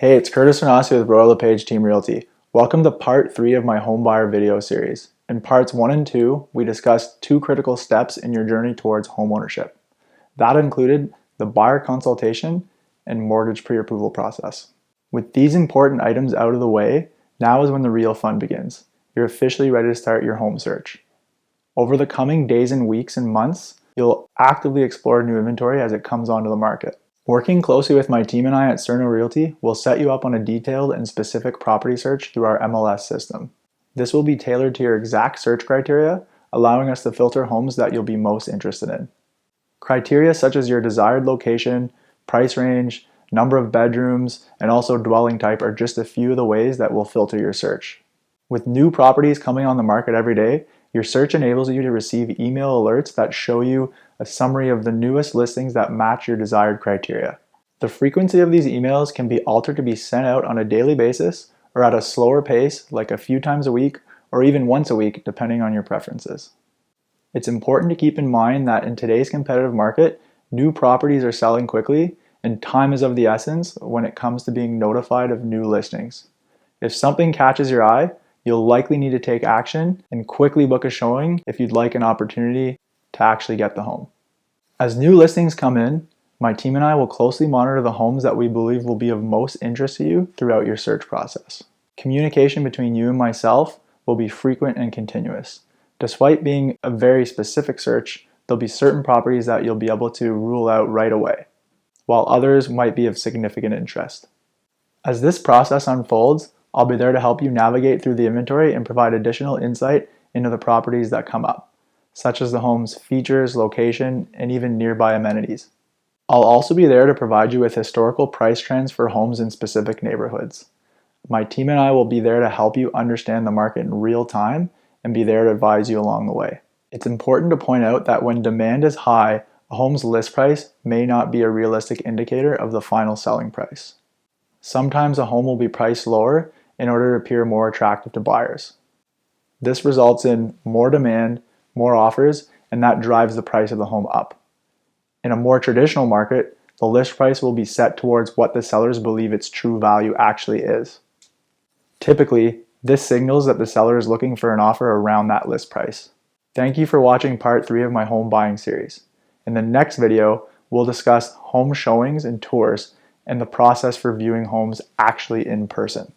Hey, it's Curtis Renassi with Royal LePage Team Realty. Welcome to part 3 of my homebuyer video series. In parts 1 and 2, we discussed 2 critical steps in your journey towards homeownership. That included the buyer consultation and mortgage pre-approval process. With these important items out of the way, now is when the real fun begins. You're officially ready to start your home search. Over the coming days and weeks and months, you'll actively explore new inventory as it comes onto the market. Working closely with my team and I at Cerno Realty will set you up on a detailed and specific property search through our MLS system. This will be tailored to your exact search criteria, allowing us to filter homes that you'll be most interested in. Criteria such as your desired location, price range, number of bedrooms, and also dwelling type are just a few of the ways that will filter your search. With new properties coming on the market every day, your search enables you to receive email alerts that show you a summary of the newest listings that match your desired criteria. The frequency of these emails can be altered to be sent out on a daily basis or at a slower pace, like a few times a week or even once a week, depending on your preferences. It's important to keep in mind that in today's competitive market, new properties are selling quickly and time is of the essence when it comes to being notified of new listings. If something catches your eye, you'll likely need to take action and quickly book a showing if you'd like an opportunity to actually get the home. As new listings come in, my team and I will closely monitor the homes that we believe will be of most interest to you throughout your search process. Communication between you and myself will be frequent and continuous. Despite being a very specific search, there'll be certain properties that you'll be able to rule out right away, while others might be of significant interest. As this process unfolds, I'll be there to help you navigate through the inventory and provide additional insight into the properties that come up, such as the home's features, location, and even nearby amenities. I'll also be there to provide you with historical price trends for homes in specific neighborhoods. My team and I will be there to help you understand the market in real time and be there to advise you along the way. It's important to point out that when demand is high, a home's list price may not be a realistic indicator of the final selling price. Sometimes a home will be priced lower in order to appear more attractive to buyers. This results in more demand, more offers, and that drives the price of the home up. In a more traditional market, the list price will be set towards what the sellers believe its true value actually is. Typically, this signals that the seller is looking for an offer around that list price. Thank you for watching part 3 of my home buying series. In the next video, we'll discuss home showings and tours and the process for viewing homes actually in person.